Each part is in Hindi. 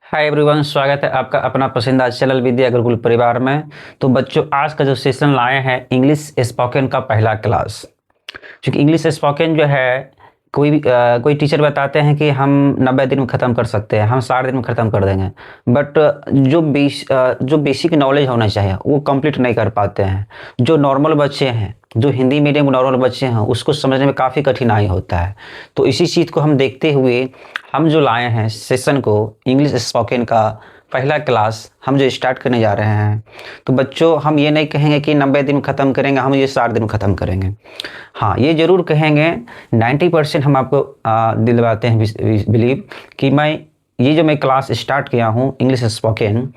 हाय एवरीवन, स्वागत है आपका अपना पसंदीदा चैनल विद्या गुरुकुल परिवार में। तो बच्चों, आज का जो सेशन लाए हैं इंग्लिश स्पोकन का पहला क्लास। क्योंकि इंग्लिश स्पोकन जो है कोई टीचर बताते हैं कि हम 90 दिन में ख़त्म कर सकते हैं, हम 60 दिन में ख़त्म कर देंगे। बट जो बेसिक नॉलेज होना चाहिए वो कंप्लीट नहीं कर पाते हैं। जो नॉर्मल बच्चे हैं, जो हिंदी मीडियम नॉर्मल बच्चे हैं, उसको समझने में काफ़ी कठिनाई होता है। तो इसी चीज़ को हम देखते हुए हम जो लाए हैं सेशन को, इंग्लिश स्पोकन का पहला क्लास हम जो स्टार्ट करने जा रहे हैं। तो बच्चों, हम ये नहीं कहेंगे कि 90 दिन में ख़त्म करेंगे, हम ये 60 दिन में ख़त्म करेंगे। हाँ, ये ज़रूर कहेंगे 90% हम आपको दिलवाते हैं बिलीव कि ये जो मैं क्लास स्टार्ट किया हूँ इंग्लिश स्पोकन,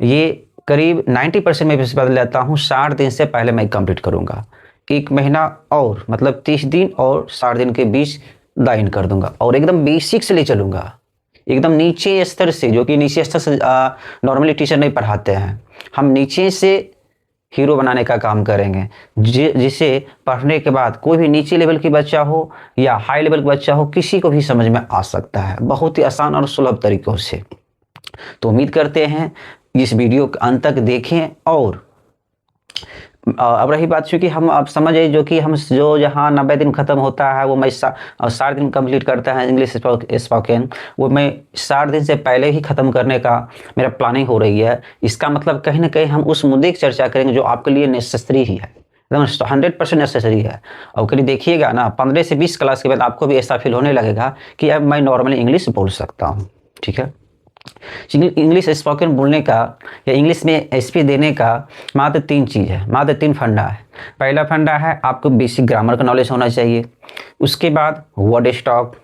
ये करीब 90% मैं विश्वास लेता हूँ 60 दिन से पहले मैं कंप्लीट करूँगा। 1 महीना और मतलब 30 दिन और 60 दिन के बीच दाइन कर दूंगा और एकदम बेसिक से ले चलूँगा, एकदम नीचे स्तर से, जो कि नीचे स्तर से नॉर्मली टीचर नहीं पढ़ाते हैं। हम नीचे से हीरो बनाने का काम करेंगे, जिसे पढ़ने के बाद कोई भी नीचे लेवल की बच्चा हो या हाई लेवल का बच्चा हो, किसी को भी समझ में आ सकता है बहुत ही आसान और सुलभ तरीक़ों से। तो उम्मीद करते हैं इस वीडियो के अंत तक देखें। और अब रही बात, चूँकि हम अब समझे जो कि हम जो जहाँ 90 दिन ख़त्म होता है वो मैं 60 दिन कंप्लीट करता है इंग्लिश स्पोकन, वो मैं 60 दिन से पहले ही ख़त्म करने का मेरा प्लानिंग हो रही है। इसका मतलब कहीं ना कहीं हम उस मुद्दे की चर्चा करेंगे जो आपके लिए नेसेसरी ही है, एकदम 100% नेसेसरी है। और कहीं देखिएगा ना, 15 से 20 क्लास के बाद आपको भी ऐसा फील होने लगेगा कि अब मैं नॉर्मली इंग्लिश बोल सकता हूँ। ठीक है, इंग्लिश स्पोकन बोलने का या इंग्लिश में एसपी देने का मात्र 3 चीज़ है, मात्र 3 फंडा है। पहला फंडा है आपको बेसिक ग्रामर का नॉलेज होना चाहिए, उसके बाद वर्ड स्टॉक,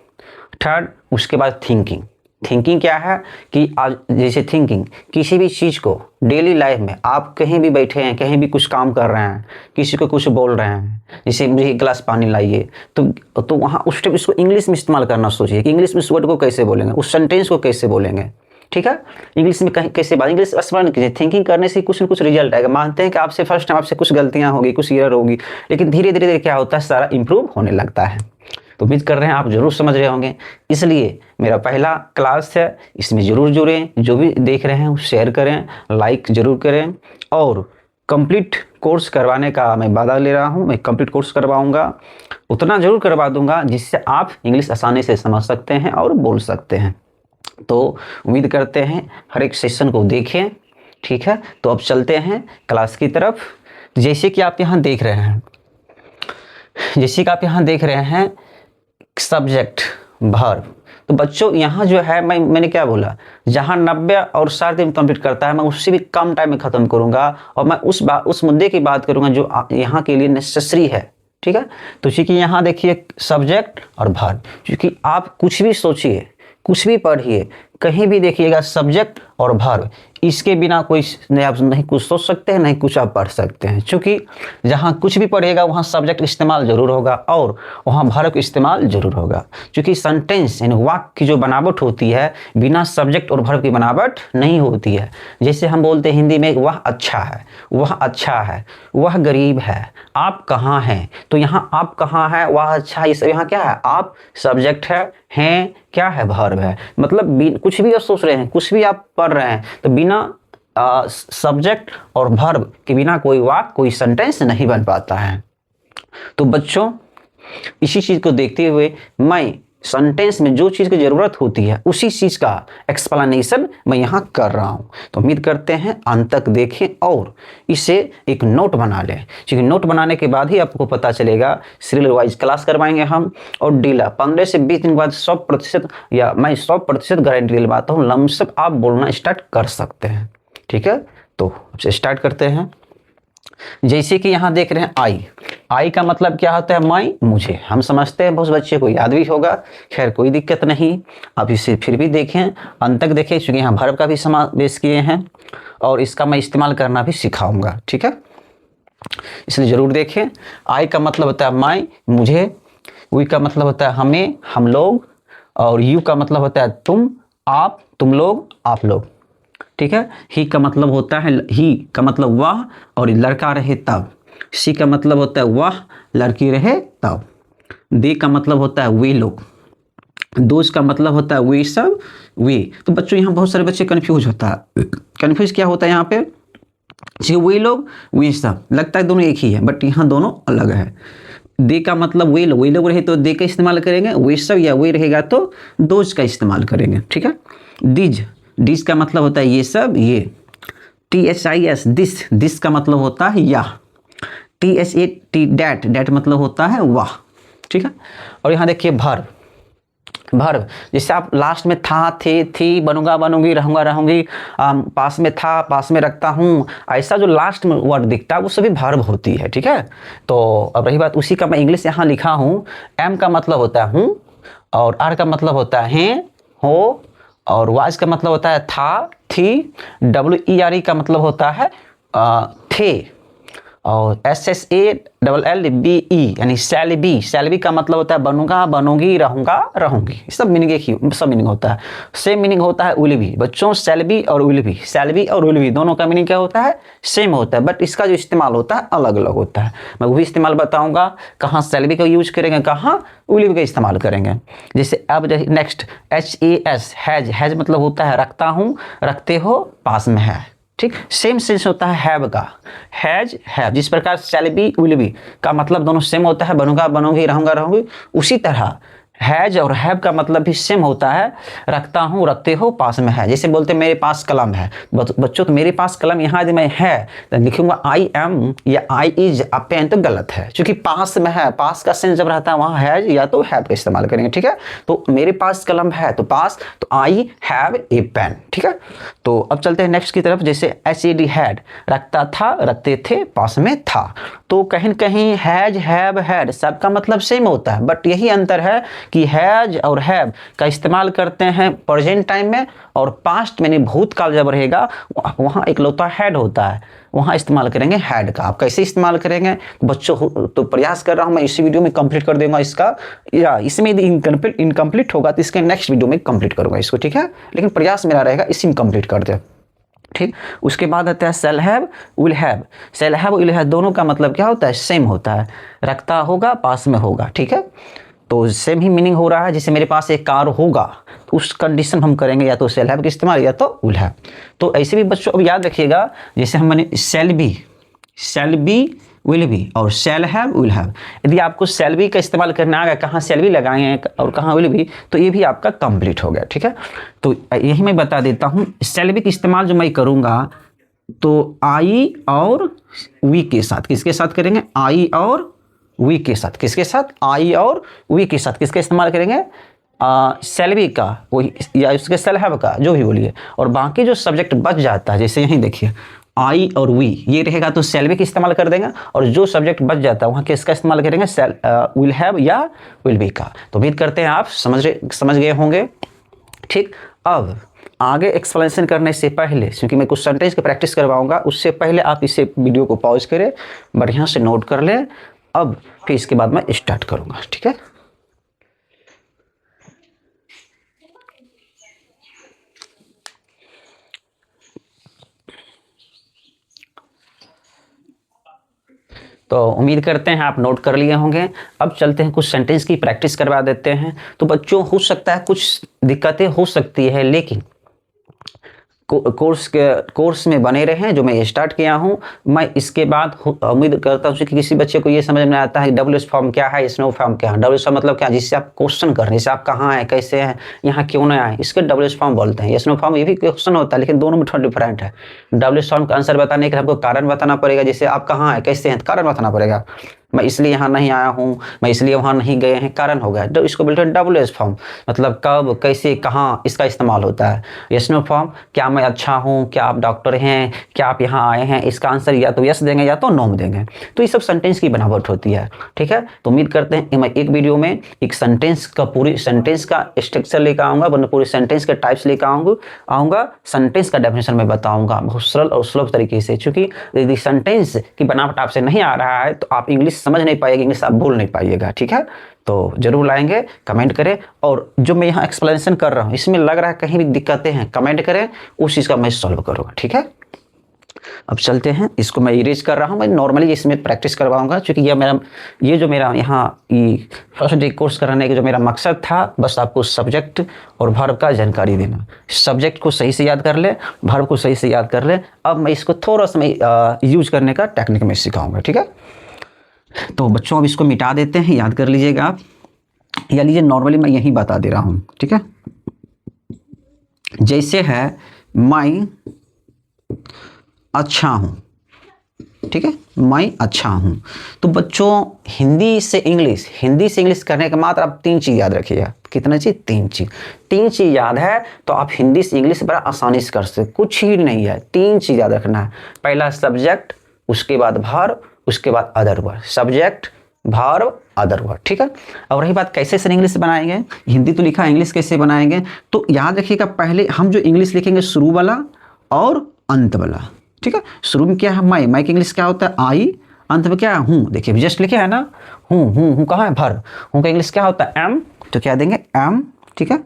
थर्ड उसके बाद थिंकिंग। थिंकिंग क्या है कि आज जैसे थिंकिंग किसी भी चीज़ को डेली लाइफ में आप कहीं भी बैठे हैं, कहीं भी कुछ काम कर रहे हैं, किसी को कुछ बोल रहे हैं, जैसे मुझे 1 गिलास पानी लाइए, तो वहाँ उस टाइम इसको इंग्लिश में इस्तेमाल करना सोचिए कि इंग्लिश में उस वर्ड को कैसे बोलेंगे, उस सेंटेंस को कैसे बोलेंगे। ठीक है, इंग्लिश में कहीं कैसे बात, इंग्लिश स्मरण कीजिए। थिंकिंग करने से कुछ न कुछ रिजल्ट आएगा। मानते हैं कि आपसे फर्स्ट टाइम आपसे कुछ गलतियां होगी, कुछ एरर होगी, लेकिन धीरे धीरे क्या होता है, सारा इंप्रूव होने लगता है। तो उम्मीद कर रहे हैं आप जरूर समझ रहे होंगे। इसलिए मेरा पहला क्लास है, इसमें जरूर जुड़ें। जो भी देख रहे हैं शेयर करें, लाइक जरूर करें। और कंप्लीट कोर्स करवाने का मैं वादा ले रहा हूँ, मैं कंप्लीट कोर्स करवाऊँगा, उतना जरूर करवा दूँगा जिससे आप इंग्लिश आसानी से समझ सकते हैं और बोल सकते हैं। तो उम्मीद करते हैं हर एक सेशन को देखें। ठीक है, तो अब चलते हैं क्लास की तरफ। जैसे कि आप यहाँ देख रहे हैं सब्जेक्ट वर्ब। तो बच्चों, यहाँ जो है मैंने क्या बोला, जहाँ 90 और 60 दिन कंप्लीट करता है, मैं उससे भी कम टाइम में ख़त्म करूँगा और मैं उस मुद्दे की बात करूँगा जो यहाँ के लिए नेसेसरी है। ठीक है, तो चूँकि यहाँ देखिए सब्जेक्ट और वर्ब, क्योंकि आप कुछ भी सोचिए, कुछ भी पढ़िए, कहीं भी देखिएगा सब्जेक्ट और वर्ब, इसके बिना कोई आप नहीं कुछ सोच सकते हैं, नहीं कुछ आप पढ़ सकते हैं। क्योंकि जहाँ कुछ भी पढ़िएगा वहाँ सब्जेक्ट इस्तेमाल जरूर होगा और वहाँ वर्ब इस्तेमाल जरूर होगा। क्योंकि सेंटेंस यानी वाक्य की जो बनावट होती है, बिना सब्जेक्ट और वर्ब की बनावट नहीं होती है। जैसे हम बोलते हैं हिंदी में, वह अच्छा है, वह अच्छा है, वह गरीब है, आप कहाँ हैं। तो यहाँ आप कहाँ है, वह अच्छा है, यहाँ क्या है, आप सब्जेक्ट है, हैं क्या है, वर्ब है। मतलब कुछ भी आप सोच रहे हैं, कुछ भी आप पढ़ रहे हैं, तो बिना सब्जेक्ट और वर्ब के बिना कोई वाक्य, कोई सेंटेंस नहीं बन पाता है। तो बच्चों, इसी चीज को देखते हुए मैं सेंटेंस में जो चीज़ की ज़रूरत होती है उसी चीज़ का एक्सप्लेनेशन मैं यहाँ कर रहा हूँ। तो उम्मीद करते हैं अंत तक देखें और इसे एक नोट बना लें, क्योंकि नोट बनाने के बाद ही आपको पता चलेगा। सीरियल वाइज क्लास करवाएंगे हम और डीला 15 से 20 दिन के बाद 100%, या मैं 100% गारंटी दिलवाता हूँ, लमसम आप बोलना स्टार्ट कर सकते हैं। ठीक है, तो अब स्टार्ट करते हैं। जैसे कि यहाँ देख रहे हैं आई का मतलब क्या होता है, मैं, मुझे। हम समझते हैं, बहुत बच्चे को याद भी होगा, खैर कोई दिक्कत नहीं। अब इसे फिर भी देखें, अंत तक देखें, क्योंकि यहाँ वर्ब का भी समावेश किए हैं और इसका मैं इस्तेमाल करना भी सिखाऊंगा। ठीक है, इसलिए ज़रूर देखें। आई का मतलब होता है मैं, मुझे। वी का मतलब होता है हमें, हम लोग। और यू का मतलब होता है तुम, आप, तुम लोग, आप लोग। ठीक है, ही का मतलब होता है, ही का मतलब वह और लड़का रहे तब। सी का मतलब होता है वह, लड़की रहे तब। दे का मतलब होता है वे लोग। दोज का मतलब होता है वे सब, वे। तो बच्चों यहाँ बहुत सारे बच्चे कन्फ्यूज होता है, कन्फ्यूज क्या होता है यहाँ पे, वे लोग वे सब लगता है दोनों एक ही है, बट यहाँ दोनों अलग है। दे का मतलब वे लोग रहे तो दे का इस्तेमाल करेंगे, वे सब या वे रहेगा तो दोज का इस्तेमाल करेंगे, ठीक है। डिज का मतलब होता है ये सब, ये। THIS दिस का मतलब होता है या। THAT डैट मतलब होता है वाह, ठीक है। और यहाँ देखिए भर्ब जैसे आप लास्ट में था, थे, थी, बनूंगा, बनूंगी, रहूंगा, रहूंगी, पास में था, पास में रखता हूँ, ऐसा जो लास्ट में वर्ड दिखता है वो सभी भर्ब होती है, ठीक है। तो अब रही बात उसी का मैं इंग्लिश यहाँ लिखा हूँ। एम का मतलब होता है हूँ, और आर का मतलब होता है हो, और वाज का मतलब होता है था, थी, WERE का मतलब होता है थे, और SSALLBE यानी शैल बी का मतलब होता है बनूंगा, बनूंगी, रहूंगा, रहूंगी। सब मीनिंग एक ही, सब मीनिंग होता है। सेम मीनिंग होता है विल बी। बच्चों शैल बी और विल बी दोनों का मीनिंग क्या होता है, सेम होता है, बट इसका जो इस्तेमाल होता है अलग अलग होता है। मैं वही इस्तेमाल बताऊंगा, कहाँ शैल बी का यूज करेंगे, कहाँ विल बी का इस्तेमाल करेंगे। जैसे अब नेक्स्ट HAS हैज मतलब होता है रखता हूँ, रखते हो, पास में है, ठीक। सेम सेंस होता है हैव का, हैज, हैव। जिस प्रकार शैल बी, विल बी का मतलब दोनों सेम होता है, बनूंगा, बनूंगी, रहूंगा, रहूंगी, उसी तरह हैज और हैव का मतलब भी सेम होता है, रखता हूँ, रखते हो, पास में है। जैसे बोलते मेरे पास कलम है, बच्चों तो मेरे पास कलम यहाँ यदि मैं है तो लिखूंगा आई एम या आई इज अ पेन, तो गलत है, क्योंकि पास में है। पास का सेंस जब रहता है वहाँ हैज या तो हैव का इस्तेमाल करेंगे, ठीक है। तो मेरे पास कलम है तो पास, तो आई हैव ए पेन, ठीक है। तो अब चलते हैं नेक्स्ट की तरफ। जैसे HAD हैड रखता था, रखते थे, पास में था। तो कहीं कहीं हैज, हैव, हैड सबका मतलब सेम होता है, बट यही अंतर है कि हैज और हैव का इस्तेमाल करते हैं प्रेजेंट टाइम में, और पास्ट में भूतकाल जब रहेगा वहाँ इकलौता हैड होता है, वहाँ इस्तेमाल करेंगे हैड का। आप कैसे इस्तेमाल करेंगे बच्चों, तो प्रयास कर रहा हूँ मैं इसी वीडियो में कंप्लीट कर दूंगा इसका, या इसमें यदि इनकम्प्लीट होगा तो इसके नेक्स्ट वीडियो में कंप्लीट करूंगा इसको, ठीक है। लेकिन प्रयास मेरा रहेगा इसी में कंप्लीट कर दे, ठीक। उसके बाद आता है shall have, will have. Shall have, will have दोनों का मतलब क्या होता है, सेम होता है, रखता होगा, पास में होगा, ठीक है। तो सेम ही मीनिंग हो रहा है। जैसे मेरे पास एक कार होगा तो उस कंडीशन हम करेंगे या तो शैल हैव का इस्तेमाल या तो विल हैव। तो ऐसे भी बच्चों अब याद रखिएगा, जैसे हमने शैल बी, विल बी और शैल हैव, विल हैव। यदि आपको शैल बी का इस्तेमाल करना आ गया, कहाँ शैल बी लगाएंगे और कहाँ विल बी, तो ये भी आपका कंप्लीट हो गया, ठीक है। तो यही मैं बता देता हूँ, शैल बी का इस्तेमाल जो मैं करूँगा तो आई और वी के साथ, किसके साथ करेंगे, आई और वी के साथ, किसके साथ, आई और वी के साथ किसका इस्तेमाल करेंगे, शैल बी का, वही या उसके शैल हैव का, जो भी बोलिए। और बाकी जो सब्जेक्ट बच जाता है, जैसे यहीं देखिए आई और वी ये रहेगा तो शैल बी का इस्तेमाल कर देंगे, और जो सब्जेक्ट बच जाता है वहाँ किसका इस्तेमाल करेंगे, विल हैव या विल बी का। तो उम्मीद करते हैं आप समझ गए होंगे, ठीक। अब आगे एक्सप्लेनेशन करने से पहले, क्योंकि मैं कुछ सेंटेंस की प्रैक्टिस करवाऊंगा, उससे पहले आप इसे वीडियो को पॉज करें, बढ़िया से नोट कर लें। अब फिर इसके बाद मैं स्टार्ट करूंगा, ठीक है। तो उम्मीद करते हैं आप नोट कर लिए होंगे। अब चलते हैं कुछ सेंटेंस की प्रैक्टिस करवा देते हैं। तो बच्चों हो सकता है कुछ दिक्कतें हो सकती है, लेकिन कोर्स में बने रहें जो मैं स्टार्ट किया हूं। मैं इसके बाद उम्मीद करता हूं कि किसी बच्चे को ये समझ में आता है WH फॉर्म क्या है, SNO फॉर्म क्या है। WH फॉर्म मतलब क्या, जिससे आप क्वेश्चन कर रहे हैं, जैसे आप कहाँ हैं, कैसे हैं, यहाँ क्यों नहीं आए, इसके WH फॉर्म बोलते हैं। SNO फॉर्म ये भी क्वेश्चन होता है, लेकिन दोनों में थोड़ा डिफरेंट है। WH फॉर्म का आंसर बताने के लिए आपको कारण बताना पड़ेगा, जैसे आप कहाँ हैं, कैसे हैं, कारण बताना पड़ेगा। मैं इसलिए यहाँ नहीं आया हूँ, मैं इसलिए वहाँ नहीं गए हैं, कारण हो गया। तो इसको बोलते हैं WH फॉर्म, मतलब कब, कैसे, कहाँ, इसका इस्तेमाल होता है। SNO फॉर्म, क्या मैं अच्छा हूँ, क्या आप डॉक्टर हैं, क्या आप यहाँ आए हैं, इसका आंसर या तो यस देंगे या तो नो देंगे। तो ये सब सेंटेंस की बनावट होती है, ठीक है। तो उम्मीद करते हैं कि मैं एक वीडियो में एक सेंटेंस का पूरी सेंटेंस का स्ट्रक्चर लेकर आऊँगा, पूरे सेंटेंस के टाइप्स लेकर आऊँगा, सेंटेंस का डेफिनेशन में बताऊँगा बहुत सरल और सुलभ तरीके से। क्योंकि यदि सेंटेंस की बनावट आपसे नहीं आ रहा है तो आप इंग्लिश समझ नहीं पाइएगा, इंग्लिश आप बोल नहीं पाइएगा, ठीक है। तो जरूर लाएंगे, कमेंट करें। और जो मैं यहाँ एक्सप्लेनेशन कर रहा हूँ इसमें लग रहा है कहीं भी दिक्कतें हैं, कमेंट करें, उस चीज़ का मैं सॉल्व करूँगा, ठीक है। अब चलते हैं, इसको मैं इरेज कर रहा हूँ, मैं नॉर्मली इसमें प्रैक्टिस करवाऊंगा, क्योंकि ये जो मेरा यहाँ फर्स्ट डे कोर्स कराने का जो मेरा मकसद था, बस आपको सब्जेक्ट और वर्ब का जानकारी देना। सब्जेक्ट को सही से याद कर ले, वर्ब को सही से याद कर ले। अब मैं इसको थोड़ा सा मैं यूज करने का टेक्निक में सिखाऊंगा, ठीक है। तो बच्चों अब इसको मिटा देते हैं, याद कर लीजिएगा आप, या लीजिए नॉर्मली मैं यही बता दे रहा हूँ, ठीक है। जैसे है मैं अच्छा हूँ, ठीक है, मैं अच्छा हूँ। तो बच्चों हिंदी से इंग्लिश करने के मात्र आप 3 चीज़ याद रखिएगा। कितना चीज़? 3 चीज़। 3 चीज़ याद है तो आप हिंदी से इंग्लिश बड़ा आसानी से कर सकते, कुछ ही नहीं है, 3 चीज़ याद रखना है। पहला सब्जेक्ट, उसके बाद वर्ब, उसके बाद other word. Subject, verb, other word, ठीक है। और रही बात कैसे सर इंग्लिश बनाएंगे, हिंदी तो लिखा है, इंग्लिश कैसे बनाएंगे, तो याद रखिएगा पहले हम जो इंग्लिश लिखेंगे शुरू वाला और अंत वाला, ठीक है। शुरू में क्या है? मैं की इंग्लिश क्या होता है? आई। अंत में क्या है? हूँ। देखिए जस्ट लिखे है ना, हूँ कहाँ है? भर। हूँ का इंग्लिश क्या होता है? एम, तो क्या देंगे? एम, ठीक है।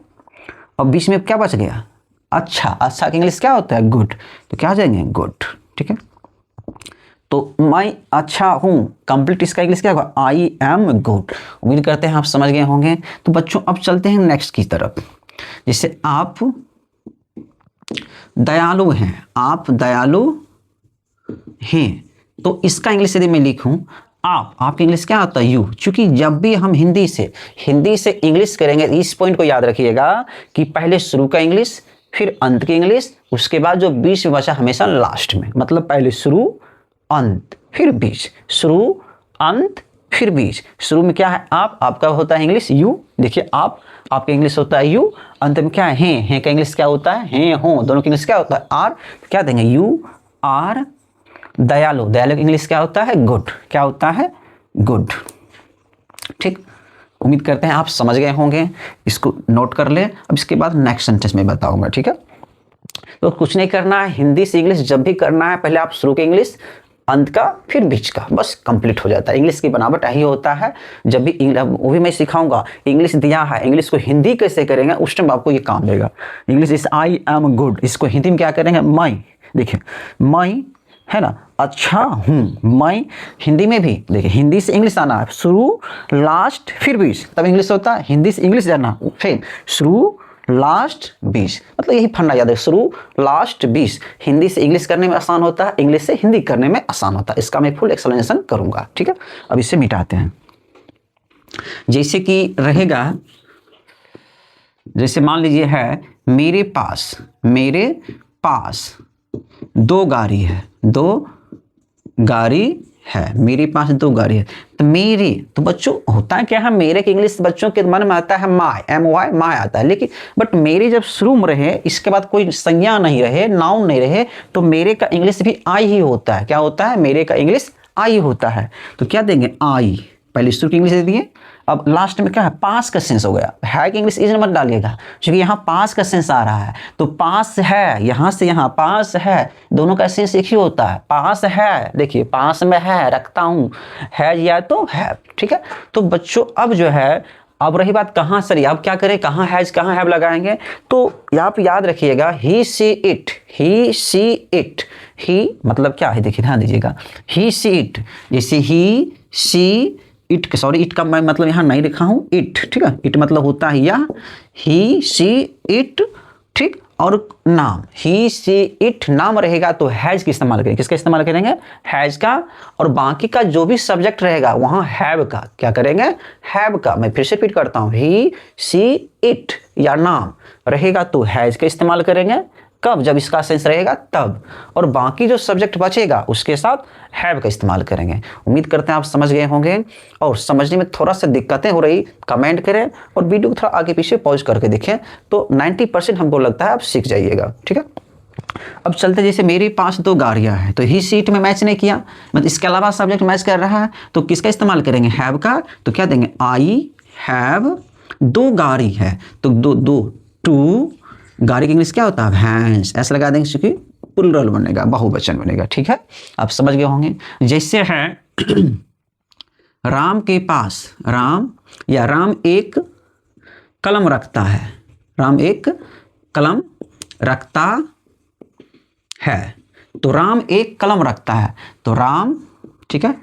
और बीच में क्या बच गया? अच्छा का इंग्लिश क्या होता है? गुड, तो क्या देंगे? गुड, ठीक है। तो मैं अच्छा हूँ, कंप्लीट इसका इंग्लिश क्या होगा? I am good. उम्मीद करते हैं आप समझ गए होंगे। तो बच्चों अब चलते हैं नेक्स्ट की तरफ। जैसे आप दयालु हैं, आप दयालु हैं, तो इसका इंग्लिश यदि मैं लिखूं आपकी इंग्लिश क्या होता है? यू। क्योंकि जब भी हम हिंदी से इंग्लिश करेंगे, इस पॉइंट को याद रखिएगा कि पहले शुरू का इंग्लिश, फिर अंत की इंग्लिश, उसके बाद जो बीच में बचा हमेशा लास्ट में। मतलब पहले शुरू, अंत, फिर बीच। शुरू, अंत, फिर बीच। शुरू में क्या है? आपका होता है इंग्लिश यू। देखिए आपका इंग्लिश होता है यू। अंत में क्या है? हैं का इंग्लिश क्या होता है? हैं, हो। दोनों का इंग्लिश क्या होता है? आर। क्या देंगे? U R. दयालु का इंग्लिश क्या होता है? गुड। क्या होता है? गुड, ठीक। उम्मीद करते हैं आप समझ गए होंगे, इसको नोट कर ले। अब इसके बाद नेक्स्ट सेंटेंस में बताऊंगा, ठीक है। तो कुछ नहीं करना है, हिंदी से इंग्लिश जब भी करना है पहले आप शुरू के इंग्लिश, अंत का, फिर बीच का, बस कंप्लीट हो जाता है। इंग्लिश की बनावट यही होता है। जब भी वो भी मैं सिखाऊंगा, इंग्लिश दिया है, इंग्लिश को हिंदी कैसे करेंगे उस टाइम आपको ये काम देगा। इंग्लिश इस आई एम गुड, इसको हिंदी में क्या करेंगे? मैं। देखिए मैं है ना, अच्छा हूँ, मैं। हिंदी में भी देखिए, हिंदी से इंग्लिश आना है, शुरू, लास्ट, फिर बीच, तब इंग्लिश होता है। हिंदी से इंग्लिश जाना, फिर शुरू, लास्ट, बीच, मतलब यही फंडा याद है, शुरू, लास्ट, बीच। हिंदी से इंग्लिश करने में आसान होता है, इंग्लिश से हिंदी करने में आसान होता है। इसका मैं फुल एक्सप्लेनेशन करूंगा, ठीक है। अब इसे मिटाते हैं। जैसे कि रहेगा, जैसे मान लीजिए है मेरे पास 2 गाड़ी है, 2 गाड़ी है, मेरे पास 2 गाड़ी है। तो मेरे, तो बच्चों होता है क्या है, मेरे के इंग्लिश बच्चों के मन में आता है माय, MY, माय आता है। लेकिन बट मेरे जब शुरू में रहे, इसके बाद कोई संज्ञा नहीं रहे, नाउन नहीं रहे, तो मेरे का इंग्लिश भी आई ही होता है। क्या होता है? मेरे का इंग्लिश आई होता है। तो क्या देंगे? आई। पहले शुरू की इंग्लिश दे दिए। अब लास्ट में क्या है? पास का सेंस हो गया है कि इंग्लिश इज मत डालिएगा, क्योंकि यहाँ पास का सेंस आ रहा है। तो पास है, यहाँ से यहाँ पास है, दोनों का सेंस एक ही होता है। पास है, देखिए पास में है, रखता हूँ, है या तो है, ठीक है। तो बच्चों अब जो है, अब रही बात कहाँ सर, अब क्या करें, कहाँ हैज कहाँ हैव लगाएंगे, तो आप याद रखिएगा ही see it, he see it. ही मतलब क्या है? देखिए ध्यान दीजिएगा, ही सी इट, जैसे ही सी इट, सॉरी इट का मैं मतलब यहाँ नहीं लिखा हूँ, इट, ठीक है। इट मतलब होता है या, ही सी इट, ठीक। और नाम, ही सी इट नाम रहेगा तो हैज की इस्तेमाल करेंगे। किसका इस्तेमाल करेंगे? हैज का। और बाकी का जो भी सब्जेक्ट रहेगा वहाँ हैव का, क्या करेंगे? हैव का। मैं फिर से रिपीट करता हूँ, ही सी इट या नाम रहेगा तो हैज का इस्तेमाल करेंगे। कब? जब इसका सेंस रहेगा तब। और बाकी जो सब्जेक्ट बचेगा उसके साथ हैव का इस्तेमाल करेंगे। उम्मीद करते हैं आप समझ गए होंगे। और समझने में थोड़ा सा दिक्कतें हो रही, कमेंट करें और वीडियो को थोड़ा आगे पीछे पॉज करके देखें, तो 90% हमको लगता है आप सीख जाइएगा, ठीक है। अब चलते, जैसे मेरे पास 2 गाड़ियां हैं, तो ही सीट में मैच नहीं किया, मतलब इसके अलावा सब्जेक्ट मैच कर रहा है, तो किसका इस्तेमाल करेंगे? हैव का। तो क्या देंगे? आई हैव 2 गाड़ी है, तो 2 गाड़ी की इंग्लिश क्या होता है? हैंड्स। ऐसा लगा देंगे क्योंकि प्लूरल बनेगा, बहुवचन बनेगा, ठीक है। आप समझ गए होंगे। जैसे है राम के पास, राम एक कलम रखता है, राम एक कलम रखता है, तो राम एक कलम रखता है, तो राम, ठीक है,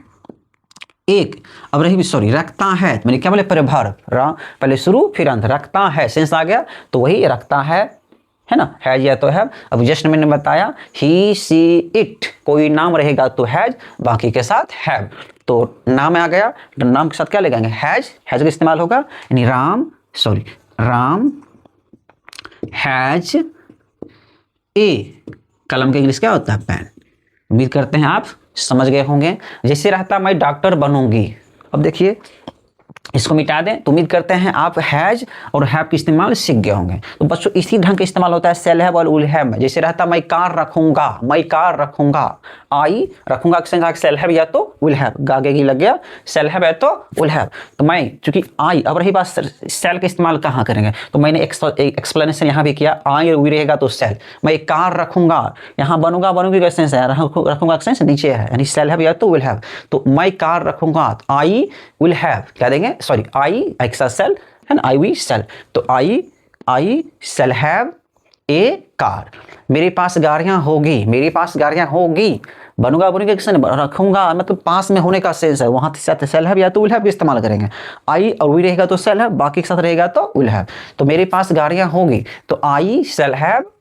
एक, अब रही सॉरी रखता है, मैंने क्या बोले प्रभार, राम पहले शुरू फिर अंत, रखता है सेंस आ गया तो वही रखता है ना, हैज या तो हैव। अब जस्ट मैंने बताया ही सी इट, कोई नाम रहेगा तो हैज, बाकी के साथ हैव। तो नाम आ गया, नाम के साथ क्या लगाएंगे, हैज, हैज का इस्तेमाल होगा, यानी राम हैज ए, कलम का इंग्लिश क्या होता है, पेन। उम्मीद करते हैं आप समझ गए होंगे। जैसे रहता मैं डॉक्टर बनूंगी, अब देखिए इसको मिटा दें, तो उम्मीद करते हैं आप हैज और हैव के इस्तेमाल सीख गए होंगे। तो बच्चों इसी ढंग का इस्तेमाल होता है सेल हैव और विल हैव में। जैसे रहता मैं कार रखूंगा, आई रखूंगा सेल हैव या तो विल हैव, आगे की लग गया सेल हैव या तो विल हैव। तो मैं चूंकि आई, अब रही बात सेल का इस्तेमाल कहाँ करेंगे, तो मैंने एक्सप्लेनेशन यहाँ भी किया, आई और वी रहेगा तो सेल, मैं एक कार रखूंगा, यहाँ बनूंगी का सेंस है, रखूंगा का सेंस नीचे है, यानी सेल हैव या तो विल हैव। तो मैं कार रखूंगा, आई विल हैव क्या देंगे, सॉरी आई एक साथ सेल है ना, आई विल सेल, तो आई सेल हैव ए कार। मेरे पास गाड़ियां होगी, बनूंगा रखूंगा, मतलब पास में होने का सेंस है, वहां सेल हैव या तो विल हैव इस्तेमाल करेंगे। आई और वी रहेगा तो सेल हैव, बाकी के साथ रहेगा तो विल हैव। तो मेरे पास गाड़ियां होगी, तो आई सेल हैव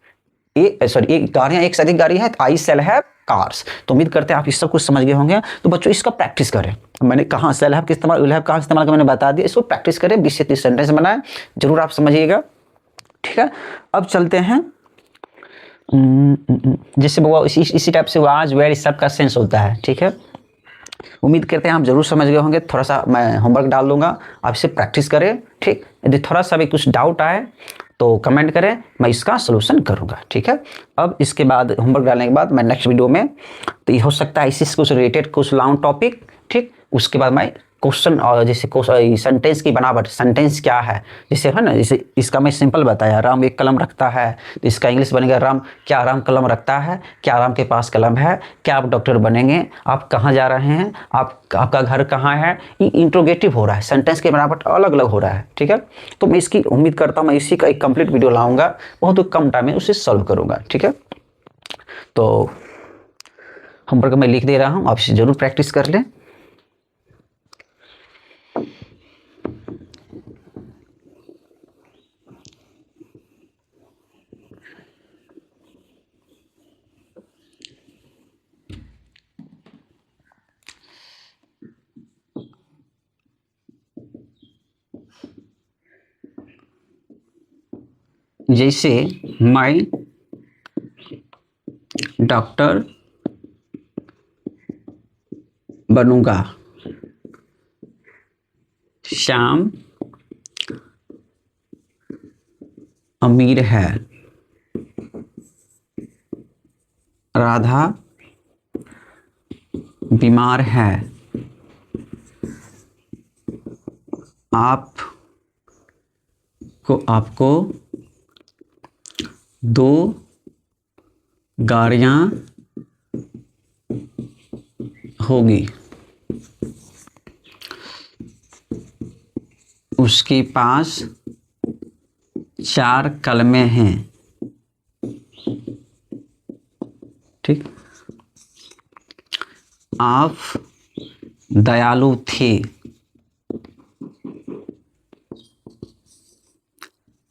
एक गाड़ियां, एक से अधिक गाड़ी है, तो आई सेल हैव कार्स। तो उम्मीद करते हैं आप इस सब कुछ समझ गए होंगे। तो बच्चों इसका प्रैक्टिस करें, मैंने कहा सेल हैव का इस्तेमाल, विल हैव कहाँ इस्तेमाल का मैंने बता दिया, इसको प्रैक्टिस करें, 20 से 30 सेंटेंस बनाएं, जरूर आप समझिएगा, ठीक है। अब चलते हैं, जैसे वो इसी टाइप से वाज वेयर इस सब का सेंस होता है, ठीक है। उम्मीद करते हैं आप जरूर समझ गए होंगे। थोड़ा सा मैं होमवर्क डाल दूंगा, आप इसे प्रैक्टिस करें, ठीक। यदि थोड़ा सा भी कुछ डाउट आए तो कमेंट करें, मैं इसका सलूशन करूंगा, ठीक है। अब इसके बाद होमवर्क डालने के बाद मैं नेक्स्ट वीडियो में, तो ये हो सकता है इसी से कुछ रिलेटेड कुछ लॉन्ग टॉपिक, ठीक, उसके बाद मैं क्वेश्चन और जैसे सेंटेंस की बनावट, सेंटेंस क्या है, जैसे है ना, जैसे इसका मैं सिंपल बताया, राम एक कलम रखता है, तो इसका इंग्लिश बनेगा राम कलम रखता है, क्या राम के पास कलम है, क्या आप डॉक्टर बनेंगे, आप कहाँ जा रहे हैं, आपका घर कहाँ है, ये इंट्रोगेटिव हो रहा है, सेंटेंस की बनावट अलग अलग हो रहा है, ठीक है। तो मैं इसकी उम्मीद करता हूँ मैं इसी का एक कंप्लीट वीडियो लाऊंगा, बहुत कम टाइम में उसे सॉल्व करूँगा, ठीक है। तो होमवर्क मैं लिख दे रहा हूँ, आप इसे जरूर प्रैक्टिस कर लें। जैसे मैं डॉक्टर बनूंगा, श्याम अमीर है, राधा बीमार है, आपको 2 गाड़ियां होगी, उसके पास 4 कलमें हैं, ठीक। आप दयालु थे,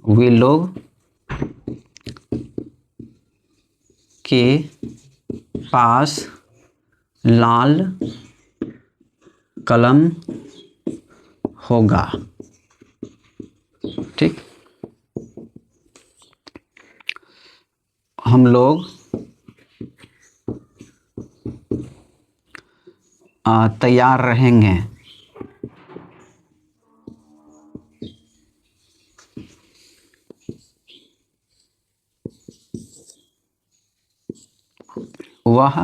वे लोग के पास लाल कलम होगा, ठीक। हम लोग तैयार रहेंगे, वह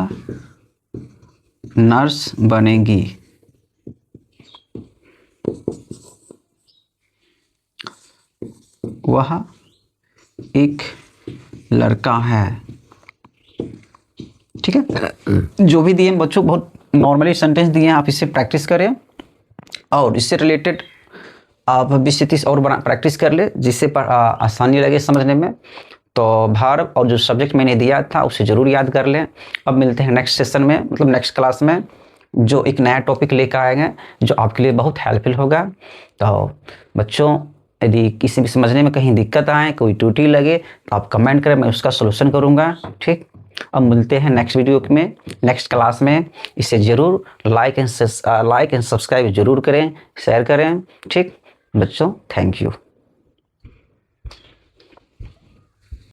नर्स बनेगी, वह एक लड़का है, ठीक है। जो भी दिए बच्चों बहुत नॉर्मली सेंटेंस दिए हैं, आप इससे प्रैक्टिस करें और इससे रिलेटेड आप 20 से 30 और प्रैक्टिस कर ले, जिससे आसानी लगे समझने में। तो भार्ब और जो सब्जेक्ट मैंने दिया था उसे ज़रूर याद कर लें। अब मिलते हैं नेक्स्ट सेशन में, मतलब नेक्स्ट क्लास में, जो एक नया टॉपिक लेकर आएंगे जो आपके लिए बहुत हेल्पफुल होगा। तो बच्चों, यदि किसी भी समझने में कहीं दिक्कत आए, कोई त्रुटि लगे तो आप कमेंट करें, मैं उसका सलूशन करूँगा। ठीक, अब मिलते हैं नेक्स्ट वीडियो में, नेक्स्ट क्लास में। इसे ज़रूर लाइक एंड सब्सक्राइब ज़रूर करें, शेयर करें। ठीक बच्चों, थैंक यू।